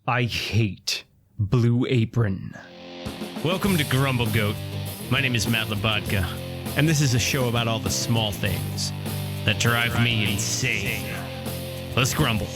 I hate Blue Apron. Welcome to Grumble Goat. My name is Matt Labodka, and this is a show about all the small things that drive me insane. Let's grumble.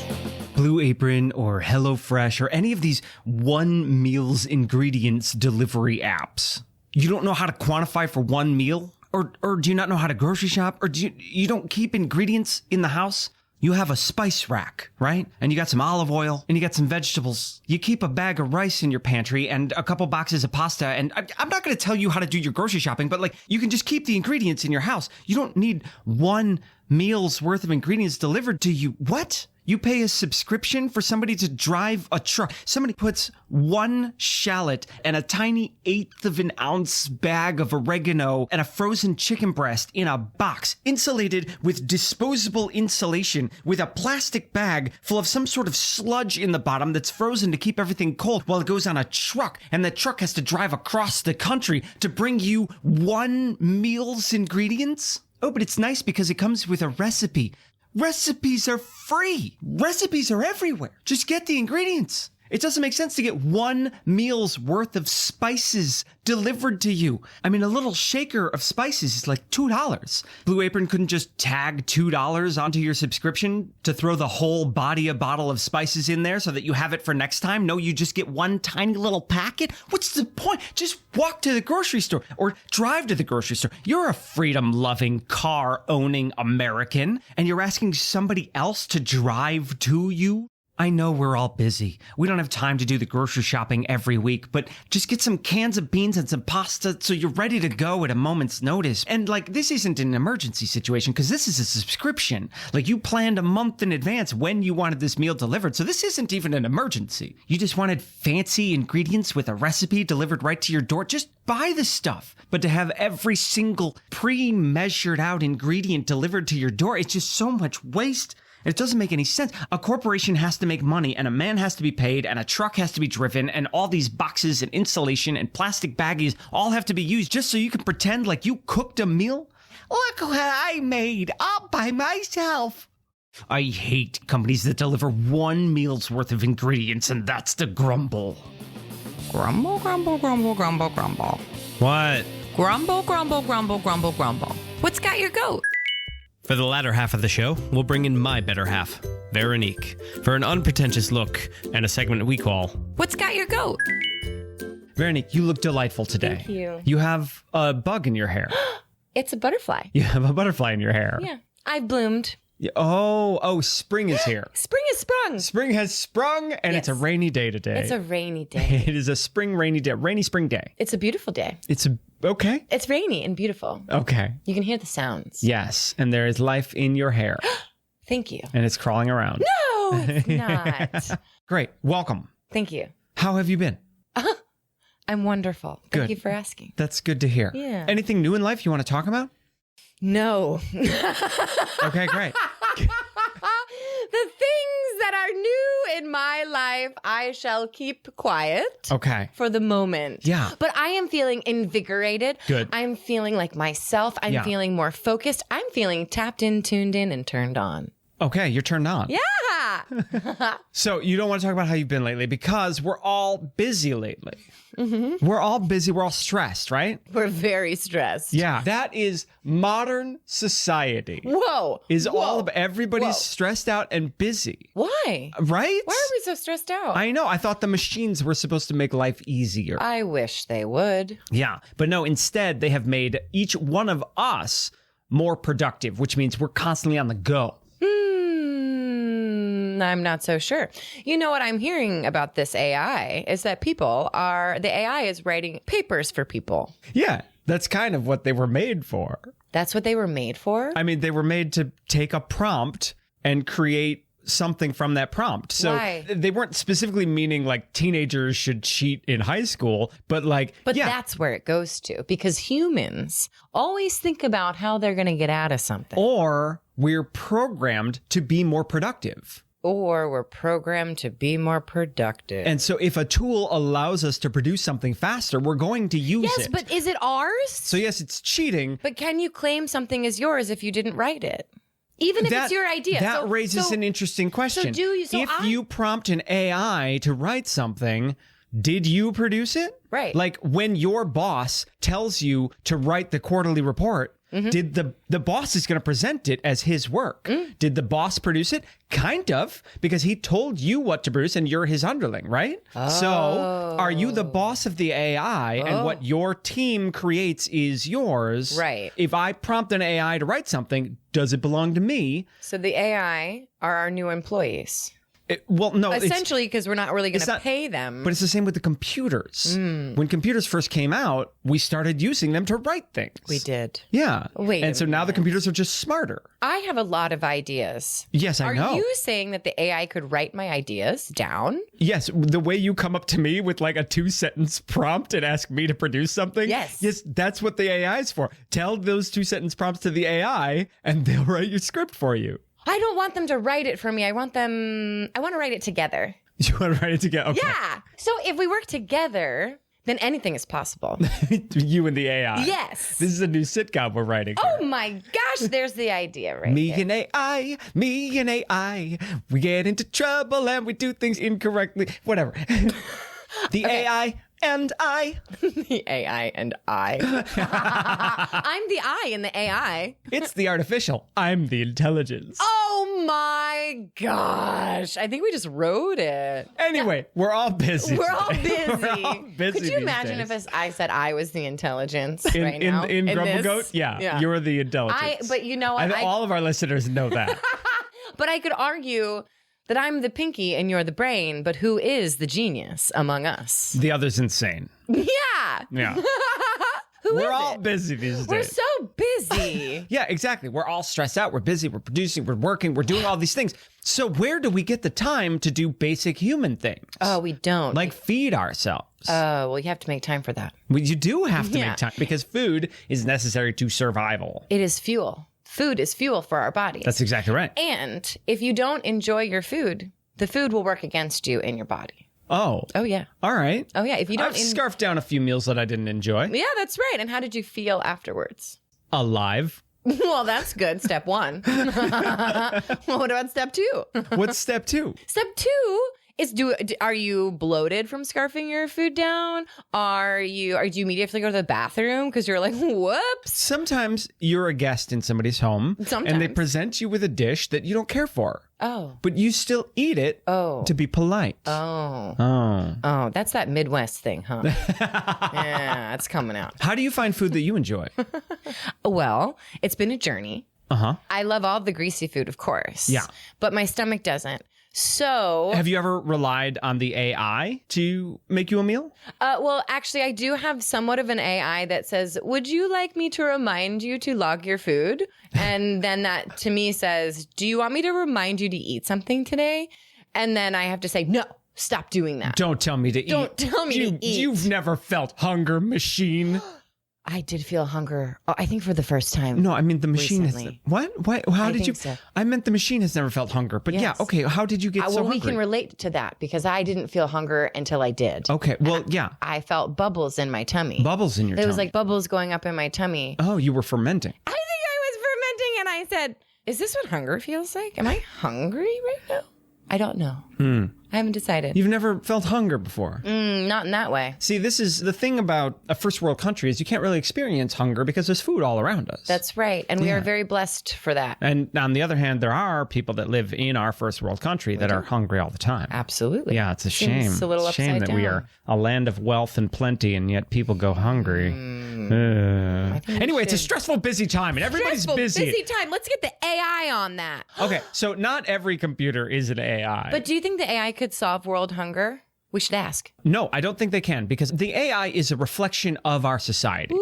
Blue Apron or HelloFresh or any of these one meal's ingredients delivery apps. You don't know how to quantify for one meal? Or do you not know how to grocery shop? Or do you don't keep ingredients in the house? You have a spice rack, right? And you got some olive oil and you got some vegetables. You keep a bag of rice in your pantry and a couple boxes of pasta. And I'm not going to tell you how to do your grocery shopping, but you can just keep the ingredients in your house. You don't need one meal's worth of ingredients delivered to you. What? You pay a subscription for somebody to drive a truck. Somebody puts one shallot and a tiny 1/8 of an ounce bag of oregano and a frozen chicken breast in a box, insulated with disposable insulation, with a plastic bag full of some sort of sludge in the bottom that's frozen to keep everything cold while it goes on a truck. And the truck has to drive across the country to bring you one meal's ingredients. Oh, but it's nice because it comes with a recipe. Recipes are free. Recipes are everywhere. Just get the ingredients. It doesn't make sense to get one meal's worth of spices delivered to you. I mean, a little shaker of spices is like $2. Blue Apron couldn't just tag $2 onto your subscription to throw the whole body of bottle of spices in there so that you have it for next time. No, you just get one tiny little packet. What's the point? Just walk to the grocery store or drive to the grocery store. You're a freedom-loving, car-owning American, and you're asking somebody else to drive to you? I know we're all busy. We don't have time to do the grocery shopping every week, but just get some cans of beans and some pasta so you're ready to go at a moment's notice. And this isn't an emergency situation because this is a subscription. You planned a month in advance when you wanted this meal delivered. So this isn't even an emergency. You just wanted fancy ingredients with a recipe delivered right to your door. Just buy the stuff. But to have every single pre-measured out ingredient delivered to your door, it's just so much waste. It doesn't make any sense. A corporation has to make money, and a man has to be paid, and a truck has to be driven, and all these boxes and insulation and plastic baggies all have to be used just so you can pretend like you cooked a meal? Look what I made all by myself. I hate companies that deliver one meal's worth of ingredients, and that's the Grumble. Grumble, grumble, grumble, grumble, grumble. What? Grumble, grumble, grumble, grumble, grumble. What's got your goat? For the latter half of the show, we'll bring in my better half, Veronique, for an unpretentious look and a segment we call What's got your goat? Veronique, you look delightful today. Thank you. You have a bug in your hair. It's a butterfly. You have a butterfly in your hair. Yeah. I've bloomed. Oh, spring is here. Spring is sprung. Spring has sprung, and Yes. it's a rainy day today. It's a rainy day. It is a rainy spring day. It's a beautiful day. Okay. It's rainy and beautiful. Okay. You can hear the sounds. Yes, and there is life in your hair, Thank you. and it's crawling around. No, it's not. Great. Welcome. Thank you. How have you been? I'm wonderful. Good. Thank you for asking. That's good to hear. Yeah. Anything new in life you want to talk about? No. Okay, great. The things that are new in my life, I shall keep quiet. Okay. For the moment. Yeah. But I am feeling invigorated. Good. I'm feeling like myself. I'm Yeah. feeling more focused. I'm feeling tapped in, tuned in, and turned on. Okay, you're turned on. Yeah. So you don't want to talk about how you've been lately because we're all busy lately. Mm-hmm. We're all busy. We're all stressed, right? We're very stressed. Yeah. That is modern society. Whoa. All of everybody's Whoa. stressed out and busy. Why? Right? Why are we so stressed out? I know. I thought the machines were supposed to make life easier. I wish they would. Yeah. But no, instead, they have made each one of us more productive, which means we're constantly on the go. I'm not so sure. You know what I'm hearing about this AI is that the AI is writing papers for people. Yeah. That's kind of what they were made for. That's what they were made for? I mean, they were made to take a prompt and create something from that prompt. So Why? They weren't specifically meaning teenagers should cheat in high school, but that's where it goes to, because humans always think about how they're going to get out of something. Or we're programmed to be more productive. Or we're programmed to be more productive. And so if a tool allows us to produce something faster, we're going to use it. Yes, but is it ours? So yes, it's cheating. But can you claim something is yours if you didn't write it? Even if it's your idea. That raises an interesting question. If you prompt an AI to write something, did you produce it? Right. Like when your boss tells you to write the quarterly report, did the boss is going to present it as his work. Did the boss produce it? Kind of, because he told you what to produce and you're his underling, right? So are you the boss of the AI and what your team creates is yours? Right. If I prompt an AI to write something, does it belong to me? So the AI are our new employees. Well, no. Essentially, because we're not really going to pay them. But it's the same with the computers. When computers first came out, we started using them to write things. We did. Yeah. Wait And so now the computers are just smarter. I have a lot of ideas. Yes, I know. Are you saying that the AI could write my ideas down? Yes. The way you come up to me with like a 2-sentence prompt and ask me to produce something. Yes. Yes, that's what the AI is for. Tell those 2-sentence prompts to the AI and they'll write your script for you. I don't want them to write it for me. I want to write it together. You want to write it together? Okay. Yeah. So if we work together, then anything is possible. You and the AI. Yes. This is a new sitcom we're writing. Oh my gosh, there's the idea right Me there. and AI, we get into trouble and we do things incorrectly. Whatever. The AI and I. The AI and I. I'm the I in the AI. It's the artificial. I'm the intelligence. Oh my gosh. I think we just wrote it. Anyway, we're all busy. We're all today. busy. We're all busy. Could you imagine days. if I said I was the intelligence in, right now? in Grumble this? Goat? Yeah, you're the intelligence. But you know what? All of our listeners know that. But I could argue that I'm the pinky and you're the brain, but who is the genius among us? The other's insane. Yeah. Yeah. We're all busy these days. We're so busy. Yeah, exactly. We're all stressed out. We're busy. We're producing. We're working. We're doing all these things. So where do we get the time to do basic human things? Oh, we don't. Like feed ourselves. Oh, well, you have to make time for that. Well, you do have to make time because food is necessary to survival. It is fuel. Food is fuel for our bodies. That's exactly right. And if you don't enjoy your food, the food will work against you in your body. Oh. Oh, yeah. All right. Oh, yeah. If you don't... I've scarfed down a few meals that I didn't enjoy. Yeah, that's right. And how did you feel afterwards? Alive. Well, that's good. Step 1. Well, what about step 2? What's step 2? Step 2 is are you bloated from scarfing your food down? Do you immediately go to the bathroom because you're like, whoops? Sometimes you're a guest in somebody's home and they present you with a dish that you don't care for. Oh. But you still eat it to be polite. Oh, that's that Midwest thing, huh? Yeah, it's coming out. How do you find food that you enjoy? Well, it's been a journey. Uh-huh. I love all the greasy food, of course. Yeah. But my stomach doesn't. So... Have you ever relied on the AI to make you a meal? Well, actually, I do have somewhat of an AI that says, would you like me to remind you to log your food? And then that to me says, do you want me to remind you to eat something today? And then I have to say, no, stop doing that. Don't tell me to eat. Don't tell me to eat. You've never felt hunger, machine. I did feel hunger. I think for the first time. No, I mean the machine recently. has. What? How did you? So. I meant the machine has never felt hunger. But Yes. yeah, okay. How did you get so hungry? We can relate to that because I didn't feel hunger until I did. Okay. Well, yeah. I felt bubbles in my tummy. Bubbles in your tummy. There was like bubbles going up in my tummy. Oh, you were fermenting. I think I was fermenting and I said, is this what hunger feels like? Am I hungry right now? I don't know. I haven't decided. You've never felt hunger before. Not in that way. See, this is the thing about a first world country is you can't really experience hunger because there's food all around us. That's right. And we are very blessed for that. And on the other hand, there are people that live in our first world country that are hungry all the time. Absolutely. Yeah, it's a shame. Seems a little shame upside that we down. are a land of wealth and plenty, and yet people go hungry. Anyway, it's a stressful, busy time, and everybody's busy. Busy time. Let's get the AI on that. Okay, so not every computer is an AI. But do you think the AI could solve world hunger? We should ask. No, I don't think they can because the AI is a reflection of our society.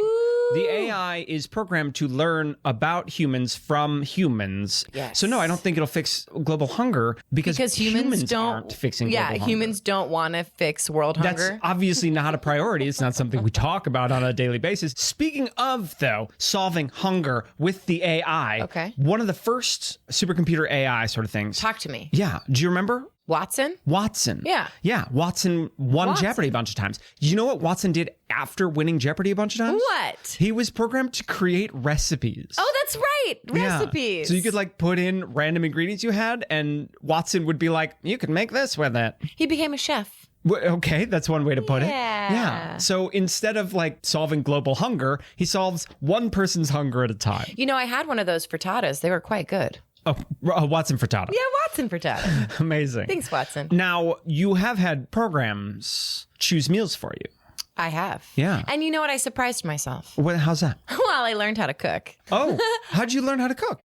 The AI is programmed to learn about humans from humans. Yes. So no, I don't think it'll fix global hunger because humans aren't fixing global hunger. Yeah, humans don't want to fix world hunger. That's obviously not a priority. It's not something we talk about on a daily basis. Speaking of, though, solving hunger with the AI, Okay. one of the first supercomputer AI sort of things. Talk to me. Yeah. Do you remember? Watson? Watson. Yeah. Yeah. Watson won Watson. Jeopardy a bunch of times. You know what Watson did after winning Jeopardy a bunch of times? What? He was programmed to create recipes. Oh, that's right. Yeah. Recipes. So you could like put in random ingredients you had, and Watson would be like, you can make this with it. He became a chef. Okay, that's one way to put it. Yeah. Yeah. So instead of like solving global hunger, he solves one person's hunger at a time. You know, I had one of those frittatas. They were quite good. Oh, Watson frittata. Yeah, Watson frittata. Amazing. Thanks, Watson. Now, you have had programs choose meals for you. I have. Yeah. And you know what? I surprised myself. How's that? Well, I learned how to cook. Oh, how'd you learn how to cook?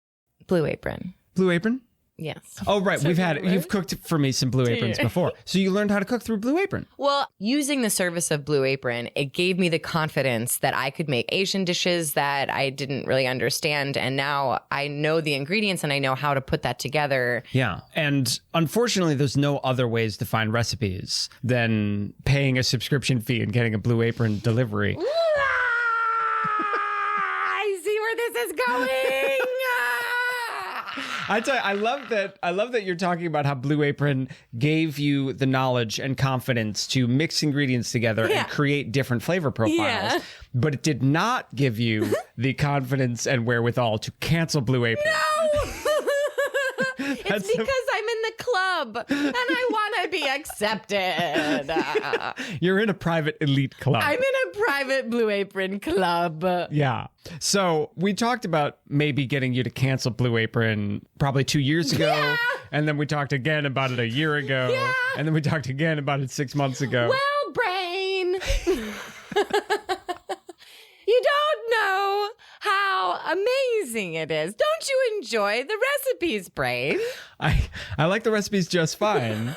Blue Apron. Blue Apron? Yes. Oh, right. You've cooked for me some Blue Aprons before. So you learned how to cook through Blue Apron. Well, using the service of Blue Apron, it gave me the confidence that I could make Asian dishes that I didn't really understand. And now I know the ingredients and I know how to put that together. Yeah. And unfortunately, there's no other ways to find recipes than paying a subscription fee and getting a Blue Apron delivery. I see where this is going. I tell you, I love that you're talking about how Blue Apron gave you the knowledge and confidence to mix ingredients together and create different flavor profiles. Yeah. But it did not give you the confidence and wherewithal to cancel Blue Apron. No. It's because I'm in the club and I want to be accepted. You're in a private elite club. I'm in a private Blue Apron club. Yeah. So we talked about maybe getting you to cancel Blue Apron probably 2 years ago. Yeah. And then we talked again about it a year ago. Yeah. And then we talked again about it 6 months ago. Well, brain. You don't know how amazing it is. Don't you enjoy the recipes, brain? I like the recipes just fine.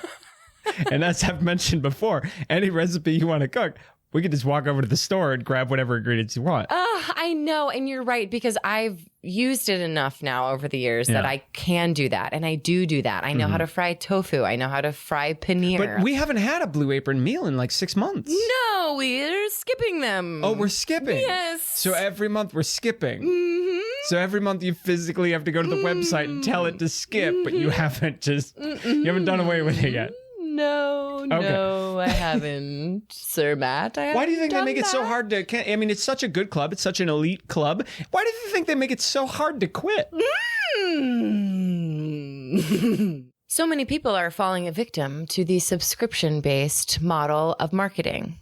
And as I've mentioned before, any recipe you want to cook, we could just walk over to the store and grab whatever ingredients you want. I know. And you're right, because I've used it enough now over the years that I can do that. And I do that. I know how to fry tofu. I know how to fry paneer. But we haven't had a Blue Apron meal in like 6 months. No, we're skipping them. Oh, we're skipping. Yes. So every month we're skipping. Mm-hmm. So every month you physically have to go to the website and tell it to skip, but you haven't you haven't done away with it yet. No, I haven't, Sir Matt. Why do you think they make it so hard to... I mean, it's such a good club. It's such an elite club. Why do you think they make it so hard to quit? So many people are falling a victim to the subscription-based model of marketing.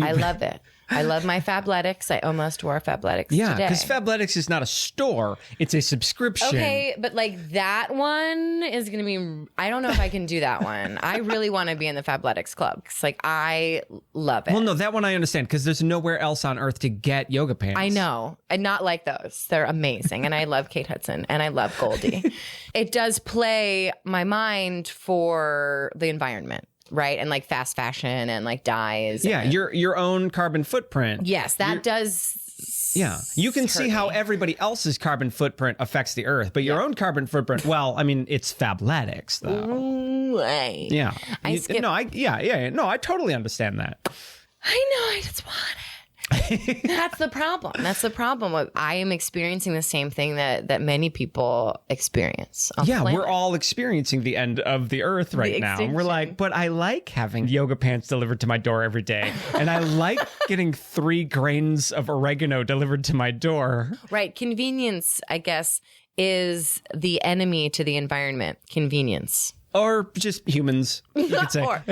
I love it. I love my Fabletics. I almost wore Fabletics Yeah, today. because Fabletics is not a store. It's a subscription. Okay, but like that one is going to be... I don't know if I can do that one. I really want to be in the Fabletics club because like I love it. Well, no, that one I understand because there's nowhere else on earth to get yoga pants. I know. And not like those. They're amazing. And I love Kate Hudson and I love Goldie. It does play my mind for the environment, right? And like fast fashion and like dyes. Yeah, and, your own carbon footprint. yes, that does. Yeah, you can see how me. everybody else's carbon footprint affects the earth, but your own carbon footprint, well, I mean, it's Fabletics though. Ooh, I Yeah. skip- No, I totally understand that. I know. I just want it. That's the problem. That's the problem. I am experiencing the same thing that many people experience. On the Yeah, planet. we're all experiencing the end of the earth right now. And we're extinction. like, but I like having yoga pants delivered to my door every day. And I like getting 3 grains of oregano delivered to my door. Right. Convenience, I guess, is the enemy to the environment. Convenience. Or just humans, you could say. Or-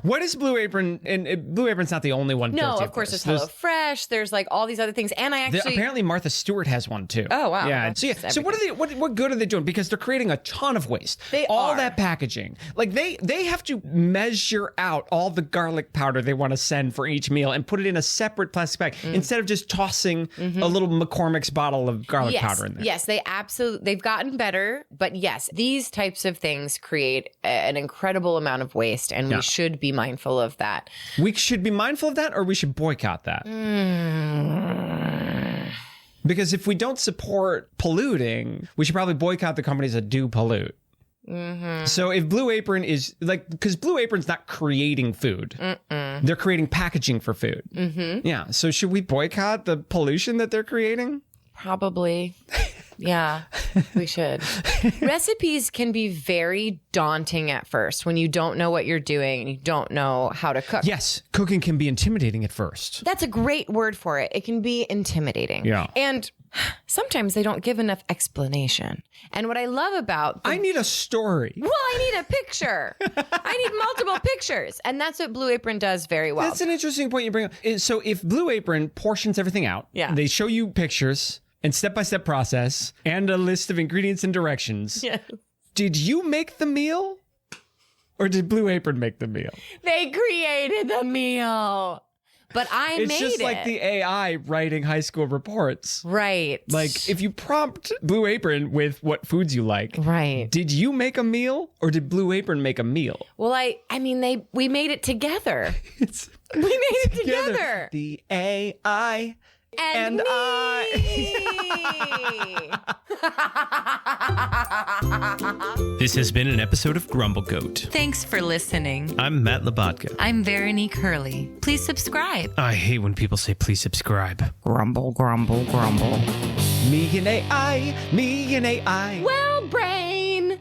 What is Blue Apron? And Blue Apron's not the only one. No, guilty of course this. there's HelloFresh. There's like all these other things. And I actually... Apparently Martha Stewart has one too. Oh, wow. Yeah. That's So yeah. So what are they? What good are they doing? Because they're creating a ton of waste. They all are. that packaging. Like they have to measure out all the garlic powder they want to send for each meal and put it in a separate plastic bag instead of just tossing a little McCormick's bottle of garlic powder in there. Yes, they've gotten better, but yes, these types of things create an incredible amount of waste, and we should be mindful of that. We should be mindful of that, or we should boycott that. Because if we don't support polluting, we should probably boycott the companies that do pollute. So if Blue Apron is like, because Blue Apron's not creating food, they're creating packaging for food. Yeah. So should we boycott the pollution that they're creating? Probably. Yeah, we should. Recipes can be very daunting at first when you don't know what you're doing and you don't know how to cook. Yes, cooking can be intimidating at first. That's a great word for it. It can be intimidating. Yeah. And sometimes they don't give enough explanation. And what I love about I need a story. well, I need a picture. I need multiple pictures. And that's what Blue Apron does very well. That's an interesting point you bring up. So if Blue Apron portions everything out, Yeah. they show you pictures and step-by-step process and a list of ingredients and directions. Yeah. Did you make the meal? Or did Blue Apron make the meal? They created the meal. But I made it. It's just like the AI writing high school reports. Right. Like, if you prompt Blue Apron with what foods you like, Right. did you make a meal or did Blue Apron make a meal? Well, I mean, we made it together. We made it together. The AI and me. This has been an episode of Grumble Goat. Thanks for listening. I'm Matt Labodka. I'm Veronique Hurley. Please subscribe. I hate when people say please subscribe. Grumble, grumble, grumble. Me and AI, me and AI. Well, brain.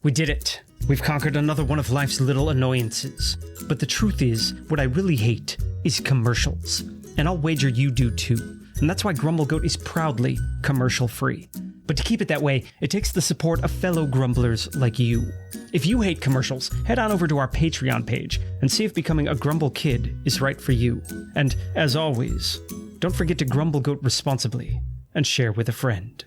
We did it. We've conquered another one of life's little annoyances. But the truth is, what I really hate is commercials. And I'll wager you do too. And that's why Grumble Goat is proudly commercial-free. But to keep it that way, it takes the support of fellow grumblers like you. If you hate commercials, head on over to our Patreon page and see if becoming a Grumble Kid is right for you. And as always, don't forget to Grumble Goat responsibly and share with a friend.